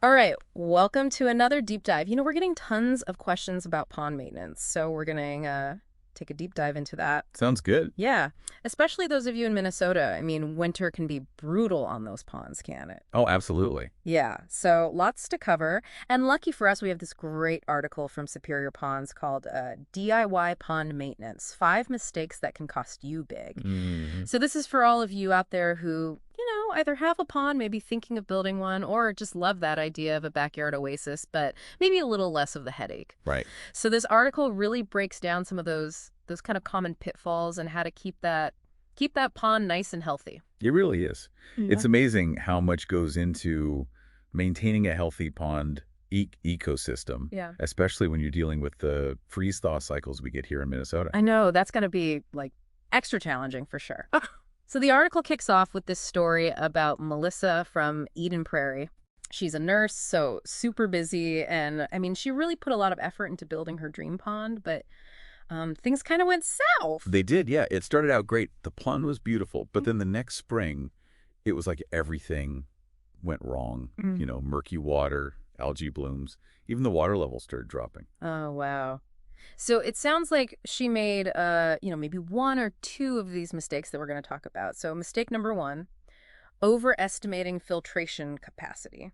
All right, welcome to another deep dive. We're getting tons of questions about pond maintenance, so we're going to take a deep dive into that. Sounds good. Yeah, especially those of you in Minnesota. I mean, winter can be brutal on those ponds, can it? Oh, absolutely. Yeah, so lots to cover. And lucky for us, we have this great article from Superior Ponds called DIY Pond Maintenance: 5 Mistakes That Can Cost You Big. Hmm. So this is for all of you out there who, either have a pond, maybe thinking of building one, or just love that idea of a backyard oasis, but maybe a little less of the headache. Right. So this article really breaks down some of those kind of common pitfalls and how to keep that pond nice and healthy. It really is. Yeah. It's amazing how much goes into maintaining a healthy pond ecosystem, Yeah. especially when you're dealing with the freeze-thaw cycles we get here in Minnesota. I know that's going to be like extra challenging for sure. So the article kicks off with this story about Melissa from Eden Prairie. She's a nurse, so super busy, and I mean, she really put a lot of effort into building her dream pond, but things kind of went south. They did, yeah. It started out great. The pond was beautiful, but then the next spring, it was like everything went wrong. Mm. Murky water, algae blooms, even the water level started dropping. Oh, wow. So it sounds like she made, maybe one or two of these mistakes that we're going to talk about. So mistake number one, overestimating filtration capacity.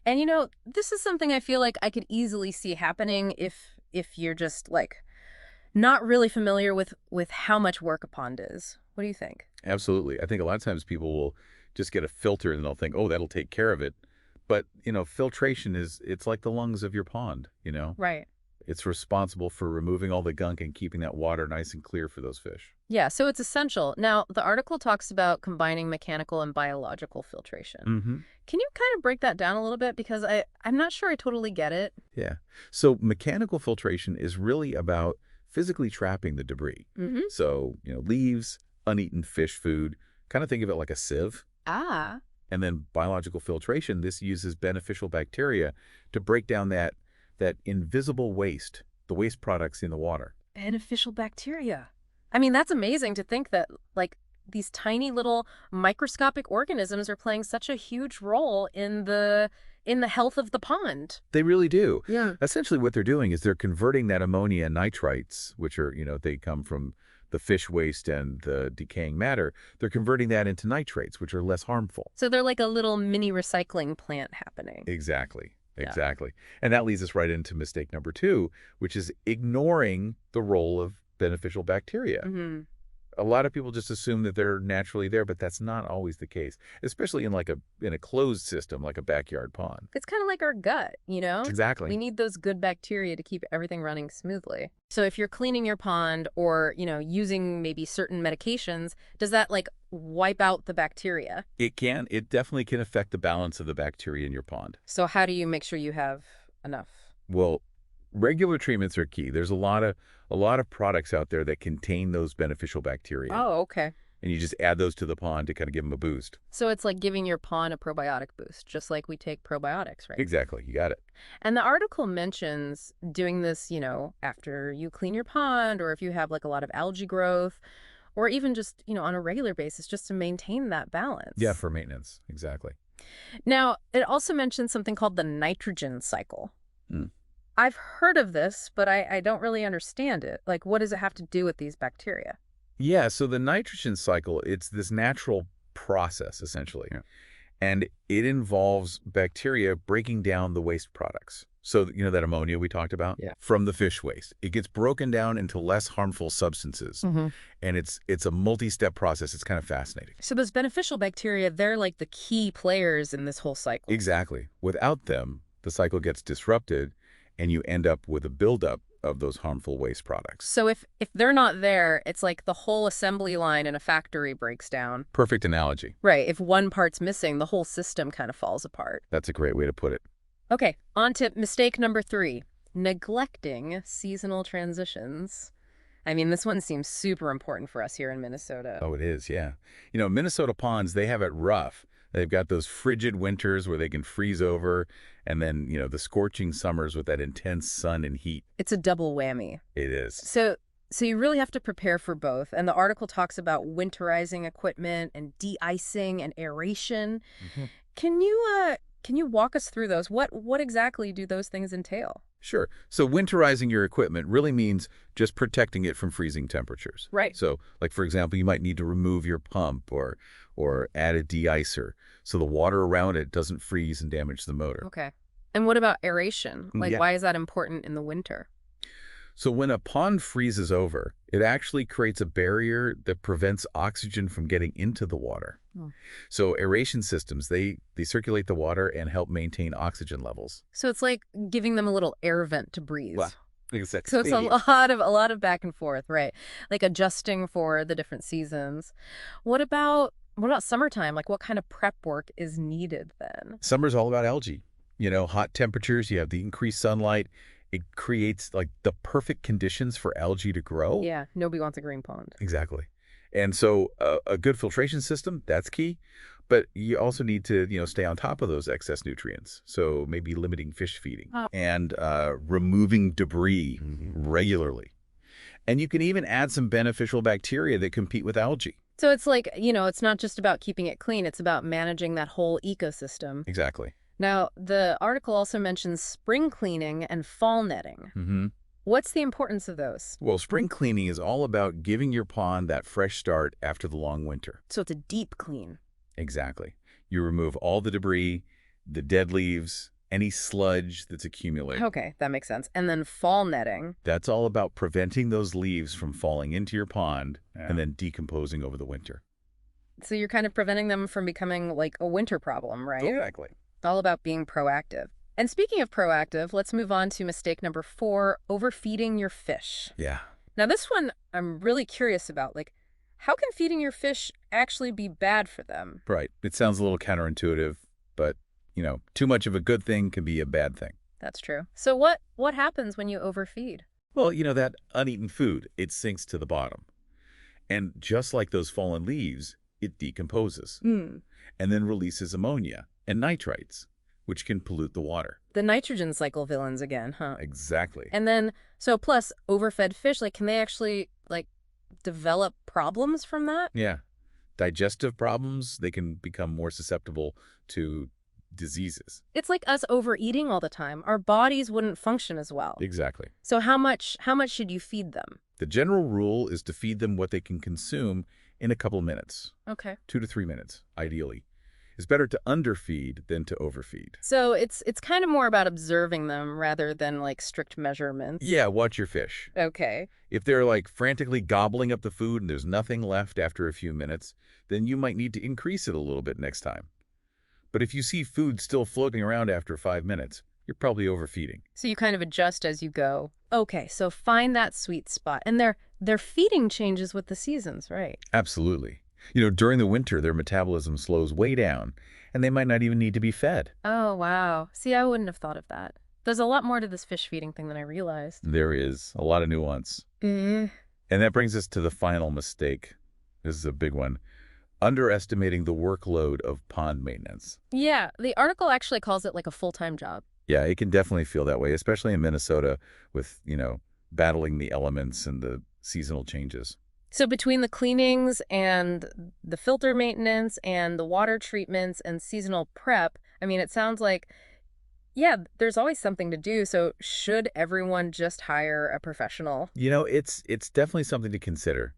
And this is something I feel like I could easily see happening if you're just like not really familiar with how much work a pond is. What do you think? Absolutely. I think a lot of times people will just get a filter and they'll think, oh, that'll take care of it. But, filtration it's like the lungs of your pond. Right. It's responsible for removing all the gunk and keeping that water nice and clear for those fish. Yeah, so it's essential. Now, the article talks about combining mechanical and biological filtration. Hmm. Can you kind of break that down a little bit? Because I'm not sure I totally get it. Yeah. So mechanical filtration is really about physically trapping the debris. Mm-hmm. So, leaves, uneaten fish food, kind of think of it like a sieve. Ah. And then biological filtration, this uses beneficial bacteria to break down that invisible waste, the waste products in the water. Beneficial bacteria. I mean, that's amazing to think that, like, these tiny little microscopic organisms are playing such a huge role in the health of the pond. They really do. Yeah. Essentially what they're doing is they're converting that ammonia and nitrites, which are, they come from the fish waste and the decaying matter. They're converting that into nitrates, which are less harmful. So they're like a little mini recycling plant happening. Exactly. Yeah. Exactly. And that leads us right into mistake number two, which is ignoring the role of beneficial bacteria. Hmm. A lot of people just assume that they're naturally there, but that's not always the case, especially in a closed system like a backyard pond. It's kind of like our gut, We Exactly. need those good bacteria to keep everything running smoothly. So if you're cleaning your pond or, using maybe certain medications, does that like wipe out the bacteria? It definitely can affect the balance of the bacteria in your pond. So how do you make sure you have enough? Well, regular treatments are key. There's a lot of products out there that contain those beneficial bacteria, Oh, okay. and you just add those to the pond to kind of give them a boost. So it's like giving your pond a probiotic boost, just like we take probiotics, right? Exactly. You got it. And the article mentions doing this, after you clean your pond or if you have like a lot of algae growth or even just, on a regular basis just to maintain that Yeah, balance. for maintenance. Exactly. Now, it also mentions something called the nitrogen cycle. Mm. I've heard of this, but I don't really understand it. Like, what does it have to do with these bacteria? Yeah, so the nitrogen cycle, it's this natural process, essentially. Yeah. And it involves bacteria breaking down the waste products. So, that ammonia we talked about Yeah. from the fish waste. It gets broken down into less harmful substances. Hmm. And it's a multi-step process. It's kind of fascinating. So those beneficial bacteria, they're like the key players in this whole cycle. Exactly. Without them, the cycle gets disrupted and you end up with a buildup of those harmful waste products. So if they're not there, it's like the whole assembly line in a factory breaks down. Perfect analogy. Right. If one part's missing, the whole system kind of falls apart. That's a great way to put it. Okay, on to mistake number 3, neglecting seasonal transitions. I mean, this one seems super important for us here in Minnesota. Oh, it is, yeah. Minnesota ponds, they have it rough. They've got those frigid winters where they can freeze over, and then, the scorching summers with that intense sun and heat. It's a double whammy. It is. So you really have to prepare for both. And the article talks about winterizing equipment and de-icing and aeration. Mhm. Can you Can you walk us through those? What exactly do those things entail? Sure. So winterizing your equipment really means just protecting it from freezing temperatures. Right. So, like for example, you might need to remove your pump or add a de-icer so the water around it doesn't freeze and damage the motor. Okay. And what about aeration? Like, Yeah. why is that important in the winter? So when a pond freezes over, it actually creates a barrier that prevents oxygen from getting into the water. Hmm. So aeration systems, they circulate the water and help maintain oxygen levels. So it's like giving them a little air vent to breathe. Wow. So it's a Exactly. lot of back and forth, right? Like adjusting for the different seasons. What about summertime? Like what kind of prep work is needed then? Summer's all about algae. Hot temperatures, you have the increased sunlight. It creates like the perfect conditions for algae to grow. Yeah, nobody wants a green pond. Exactly. And so a good filtration system, that's key. But you also need to, stay on top of those excess nutrients. So maybe limiting fish feeding Oh. and removing debris regularly. And you can even add some beneficial bacteria that compete with algae. So it's like, it's not just about keeping it clean, it's about managing that whole ecosystem. Exactly. Now, the article also mentions spring cleaning and fall netting. What's the importance of those? Well, spring cleaning is all about giving your pond that fresh start after the long winter. So it's a deep clean. Exactly. You remove all the debris, the dead leaves, any sludge that's accumulated. Okay, that makes sense. And then fall netting. That's all about preventing those leaves from falling into your pond Yeah. and then decomposing over the winter. So you're kind of preventing them from becoming like a winter problem, right? Exactly. All about being proactive. And speaking of proactive, let's move on to mistake number 4, overfeeding your fish. Yeah. Now, this one I'm really curious about. Like, how can feeding your fish actually be bad for them? Right. It sounds a little counterintuitive, but, too much of a good thing can be a bad thing. That's true. So what happens when you overfeed? Well, that uneaten food, it sinks to the bottom. And just like those fallen leaves, it decomposes and then releases ammonia and nitrites, which can pollute the water. The nitrogen cycle villains again, huh? Exactly. And then, so plus overfed fish, like, can they actually, like, develop problems from that? Yeah. Digestive problems, they can become more susceptible to diseases. It's like us overeating all the time. Our bodies wouldn't function as well. Exactly. So how much should you feed them? The general rule is to feed them what they can consume in a couple minutes, Okay. 2 to 3 minutes, ideally. It's better to underfeed than to overfeed. So it's kind of more about observing them rather than like strict measurements. Yeah, watch your fish. Okay. If they're like frantically gobbling up the food and there's nothing left after a few minutes, then you might need to increase it a little bit next time. But if you see food still floating around after 5 minutes, you're probably overfeeding. So you kind of adjust as you go. Okay, so find that sweet spot. And their feeding changes with the seasons, right? Absolutely. During the winter, their metabolism slows way down, and they might not even need to be fed. Oh, wow. See, I wouldn't have thought of that. There's a lot more to this fish feeding thing than I realized. There is a lot of nuance. Mm. And that brings us to the final mistake. This is a big one. Underestimating the workload of pond maintenance. Yeah, the article actually calls it like a full-time job. Yeah, it can definitely feel that way, especially in Minnesota with, battling the elements and the seasonal changes. So between the cleanings and the filter maintenance and the water treatments and seasonal prep, I mean, it sounds like, yeah, there's always something to do. So should everyone just hire a professional? It's definitely something to consider,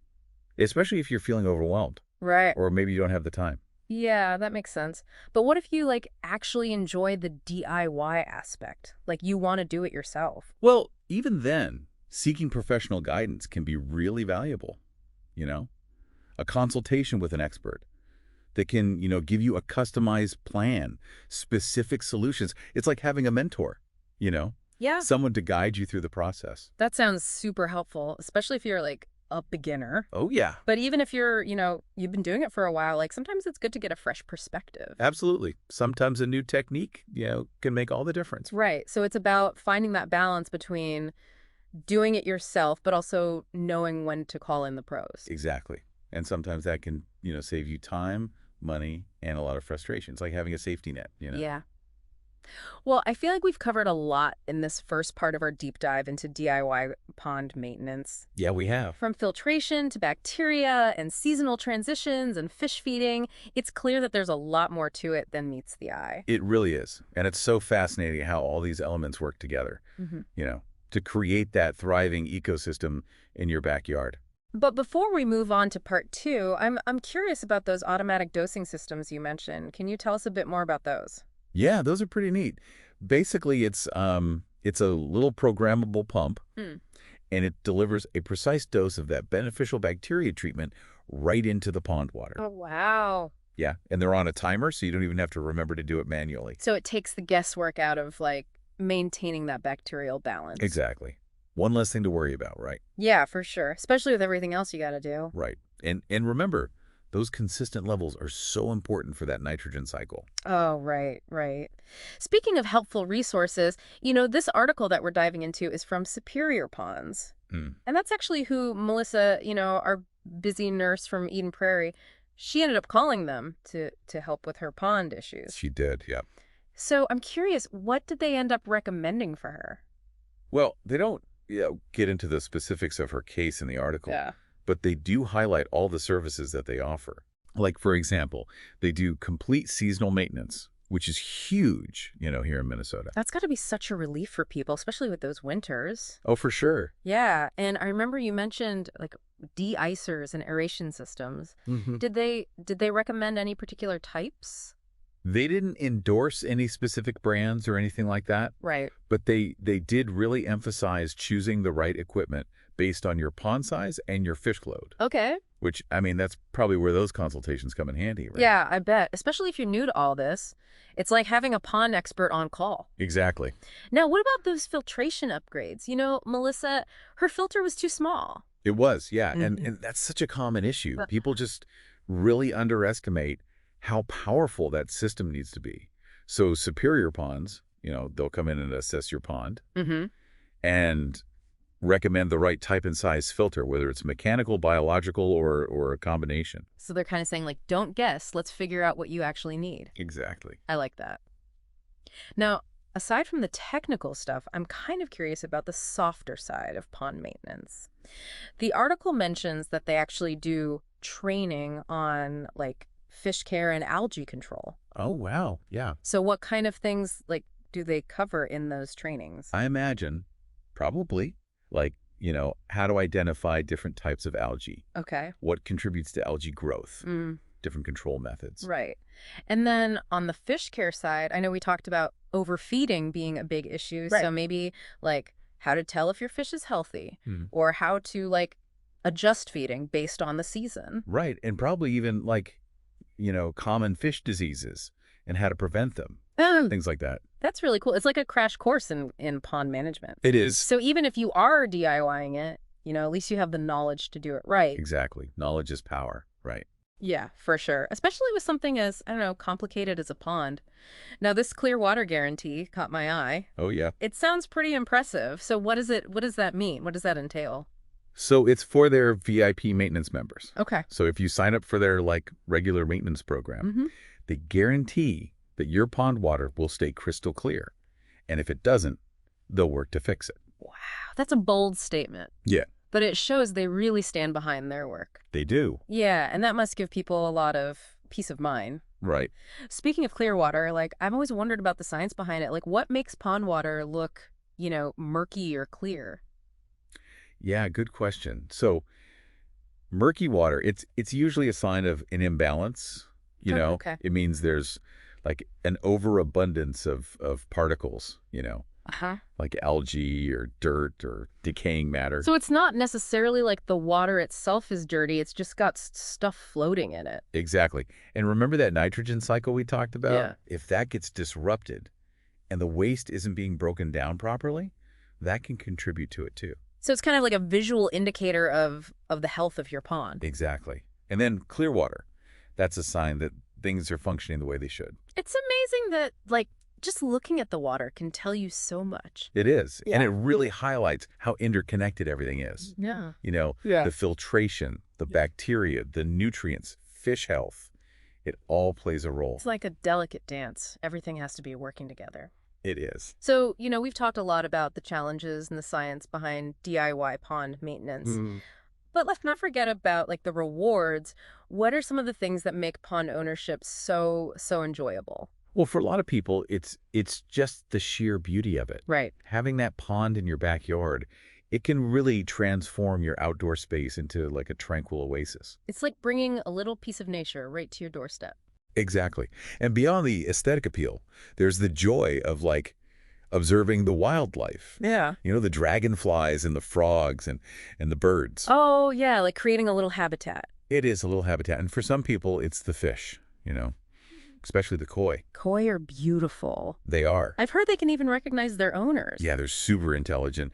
especially if you're feeling overwhelmed Right. or maybe you don't have the time. Yeah, that makes sense. But what if you like actually enjoy the DIY aspect? Like you want to do it yourself? Well, even then, seeking professional guidance can be really valuable. A consultation with an expert that can, give you a customized plan, specific solutions. It's like having a mentor, Yeah. someone to guide you through the process. That sounds super helpful, especially if you're like a beginner. Oh, yeah. But even if you're, you've been doing it for a while, like sometimes it's good to get a fresh perspective. Absolutely. Sometimes a new technique, can make all the difference. Right. So it's about finding that balance between doing it yourself, but also knowing when to call in the pros. Exactly. And sometimes that can, save you time, money, and a lot of frustration. It's like having a safety net. Yeah. Well, I feel like we've covered a lot in this first part of our deep dive into DIY pond maintenance. Yeah, we have. From filtration to bacteria and seasonal transitions and fish feeding, it's clear that there's a lot more to it than meets the eye. It really is. And it's so fascinating how all these elements work together, Hmm. you know, to create that thriving ecosystem in your backyard. But before we move on to part two, I'm curious about those automatic dosing systems you mentioned. Can you tell us a bit more about those? Yeah, those are pretty neat. Basically, it's a little programmable pump, Hmm. and it delivers a precise dose of that beneficial bacteria treatment right into the pond water. Oh, wow. Yeah, and they're on a timer, so you don't even have to remember to do it manually. So it takes the guesswork out of like maintaining that bacterial balance. Exactly. One less thing to worry about, right? Yeah, for sure. Especially with everything else you got to do. Right. And remember, those consistent levels are so important for that nitrogen cycle. Oh, right, right. Speaking of helpful resources, this article that we're diving into is from Superior Ponds. Mm, And that's actually who Melissa, our busy nurse from Eden Prairie, she ended up calling them to help with her pond issues. she did, yeah. So I'm curious, what did they end up recommending for her? Well, they don't get into the specifics of her case in the article, Yeah. but they do highlight all the services that they offer. Like, for example, they do complete seasonal maintenance, which is huge, here in Minnesota. That's got to be such a relief for people, especially with those winters. Oh, for sure. Yeah, and I remember you mentioned like de-icers and aeration systems. Hmm. Did they recommend any particular types? They didn't endorse any specific brands or anything like that, Right. but they did really emphasize choosing the right equipment based on your pond size and your fish load, Okay. which, I mean, that's probably where those consultations come in handy, right? Yeah, I bet. Especially if you're new to all this. It's like having a pond expert on call. Exactly. Now, what about those filtration upgrades? Melissa, her filter was too small. It was, yeah. And, Mhm. and that's such a common issue. People just really underestimate how powerful that system needs to be. So Superior Ponds, they'll come in and assess your pond Mm-hmm. and recommend the right type and size filter, whether it's mechanical, biological, or a combination. So they're kind of saying, like, don't guess. Let's figure out what you actually need. Exactly. I like that. Now, aside from the technical stuff, I'm kind of curious about the softer side of pond maintenance. The article mentions that they actually do training on, like, fish care and algae control. Oh, wow. Yeah. So what kind of things, like, do they cover in those trainings? I imagine probably like, how to identify different types of algae, Okay. what contributes to algae growth, Mm, different control methods. right. And then on the fish care side, I know we talked about overfeeding being a big issue. Right. So maybe like how to tell if your fish is healthy Hmm. or how to like adjust feeding based on the season. Right. And probably even like, common fish diseases and how to prevent them, things like that. That's really cool. It's like a crash course in pond management. It is. So even if you are DIYing it, at least you have the knowledge to do it right. Exactly. Knowledge is power. Right. Yeah, for sure. Especially with something as, I don't know, complicated as a pond. Now, this clear water guarantee caught my eye. Oh, yeah. It sounds pretty impressive. So what does that mean? What does that entail? So it's for their VIP maintenance members. Okay. So if you sign up for their like regular maintenance program, Mm-hmm. they guarantee that your pond water will stay crystal clear. And if it doesn't, they'll work to fix it. Wow, that's a bold statement. Yeah, But it shows they really stand behind their work. they do. Yeah, and that must give people a lot of peace of mind. Right. Speaking of clear water, like I've always wondered about the science behind it. Like what makes pond water look, murky or clear? Yeah, good question. So murky water, it's usually a sign of an imbalance. Oh, okay. It means there's like an overabundance of particles, Uh-huh. like algae or dirt or decaying matter. So it's not necessarily like the water itself is dirty. It's just got stuff floating in it. Exactly. And remember that nitrogen cycle we talked about? Yeah. If that gets disrupted and the waste isn't being broken down properly, that can contribute to it too. So it's kind of like a visual indicator of the health of your pond. Exactly. And then clear water. That's a sign that things are functioning the way they should. It's amazing that, like, just looking at the water can tell you so much. It is. Yeah. And it really highlights how interconnected everything is. Yeah. The filtration, the bacteria, the nutrients, fish health. It all plays a role. It's like a delicate dance. Everything has to be working together. It is. So, we've talked a lot about the challenges and the science behind DIY pond maintenance. Mm. But let's not forget about like the rewards. What are some of the things that make pond ownership so enjoyable? Well, for a lot of people, it's just the sheer beauty of it. Right. Having that pond in your backyard, it can really transform your outdoor space into like a tranquil oasis. It's like bringing a little piece of nature right to your doorstep. Exactly. And beyond the aesthetic appeal, there's the joy of like observing the wildlife. Yeah. The dragonflies and the frogs and the birds. Oh, yeah, like creating a little habitat. It is a little habitat. And for some people, it's the fish, especially the koi. Koi are beautiful. They are. I've heard they can even recognize their owners. Yeah, they're super intelligent.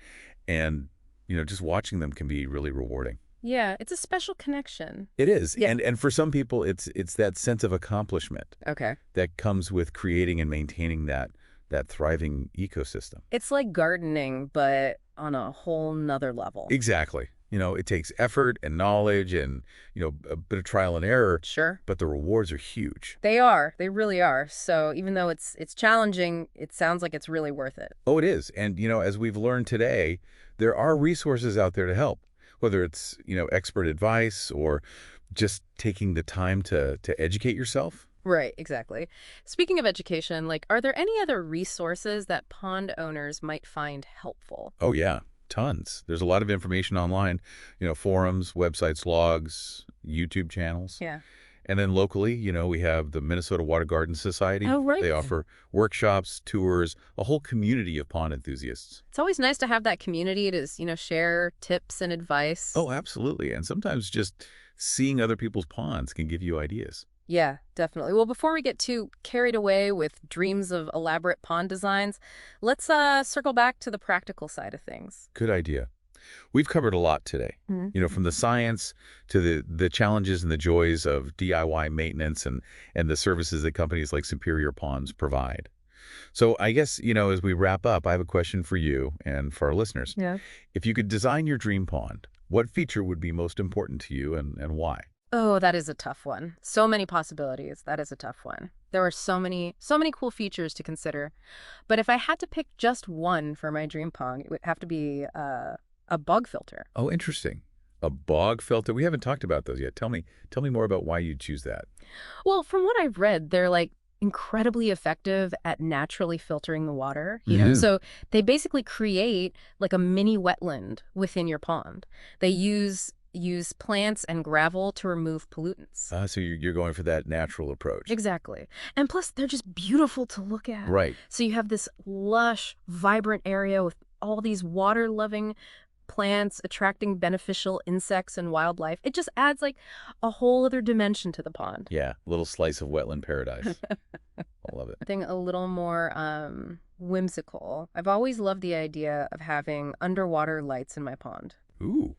And, just watching them can be really rewarding. Yeah, it's a special connection. It is. Yeah. And for some people, it's that sense of accomplishment Okay. that comes with creating and maintaining that thriving ecosystem. It's like gardening, but on a whole nother level. Exactly. It takes effort and knowledge and, a bit of trial and error, Sure. but the rewards are huge. They are. They really are. So even though it's challenging, it sounds like it's really worth it. Oh, it is. And, as we've learned today, there are resources out there to help, whether it's, expert advice or just taking the time to educate yourself. Right, exactly. Speaking of education, like, are there any other resources that pond owners might find helpful? Oh, yeah. Tons. There's a lot of information online, forums, websites, blogs, YouTube channels. Yeah. And then locally, we have the Minnesota Water Garden Society. Oh, right. They offer workshops, tours, a whole community of pond enthusiasts. It's always nice to have that community to, share tips and advice. Oh, absolutely. And sometimes just seeing other people's ponds can give you ideas. Yeah, definitely. Well, before we get too carried away with dreams of elaborate pond designs, let's circle back to the practical side of things. Good idea. We've covered a lot today, from the science to the challenges and the joys of DIY maintenance and the services that companies like Superior Ponds provide. So I guess, as we wrap up, I have a question for you and for our listeners. Yeah. If you could design your dream pond, what feature would be most important to you and why? Oh, that is a tough one. So many possibilities. That is a tough one. There are so many cool features to consider. But if I had to pick just one for my dream pond, it would have to be a bog filter. Oh, interesting. A bog filter. We haven't talked about those yet. Tell me more about why you choose that. Well, from what I've read, they're like incredibly effective at naturally filtering the water, Yeah. So they basically create like a mini wetland within your pond. They use plants and gravel to remove pollutants. So you're going for that natural approach. Exactly. And plus, they're just beautiful to look at. Right. So you have this lush, vibrant area with all these water-loving plants attracting beneficial insects and wildlife. It just adds like a whole other dimension to the pond. Yeah, a little slice of wetland paradise. I love it. I think a little more whimsical. I've always loved the idea of having underwater lights in my pond. Ooh.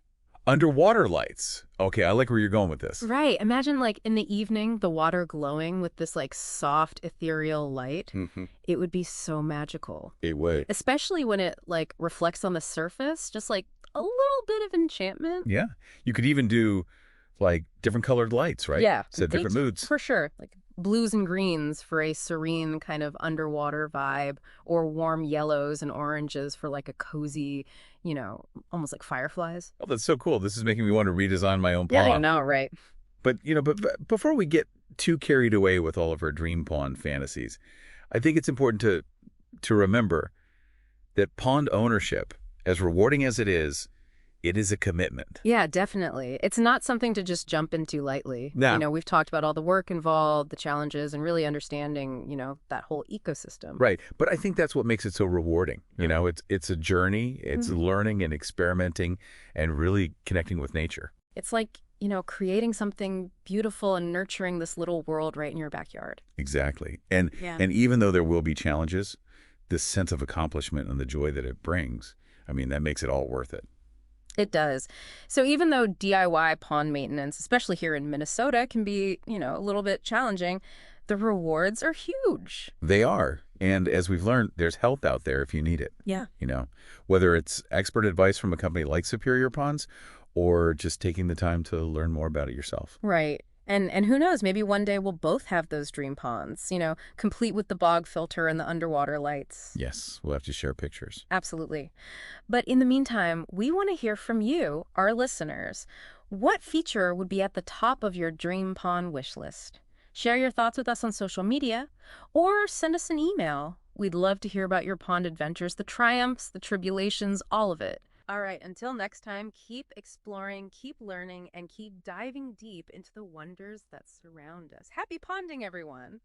Underwater lights. Okay, I like where you're going with this. Right. Imagine like in the evening, the water glowing with this like soft ethereal light. Mm-hmm. It would be so magical. It would. Especially when it like reflects on the surface, just like a little bit of enchantment. Yeah. You could even do like different colored lights, right? Yeah. Set different moods. For sure. Like blues and greens for a serene kind of underwater vibe, or warm yellows and oranges for like a cozy, almost like fireflies. Oh, that's so cool. This is making me want to redesign my own Yeah, pond. I know, right? But, but before we get too carried away with all of our dream pond fantasies, I think it's important to remember that pond ownership, as rewarding as it is a commitment. Yeah, definitely. It's not something to just jump into lightly. No. We've talked about all the work involved, the challenges, and really understanding, that whole ecosystem. Right. But I think that's what makes it so rewarding. It's a journey. It's learning and experimenting and really connecting with nature. It's like, creating something beautiful and nurturing this little world right in your backyard. Exactly. And even though there will be challenges, this sense of accomplishment and the joy that it brings, that makes it all worth it. It does. So even though DIY pond maintenance, especially here in Minnesota, can be, a little bit challenging, the rewards are huge. They are. And as we've learned, there's help out there if you need it. Yeah. Whether it's expert advice from a company like Superior Ponds or just taking the time to learn more about it yourself. Right. And who knows, maybe one day we'll both have those dream ponds, complete with the bog filter and the underwater lights. Yes, we'll have to share pictures. Absolutely. But in the meantime, we want to hear from you, our listeners. What feature would be at the top of your dream pond wish list? Share your thoughts with us on social media or send us an email. We'd love to hear about your pond adventures, the triumphs, the tribulations, all of it. All right, until next time, keep exploring, keep learning, and keep diving deep into the wonders that surround us. Happy ponding, everyone!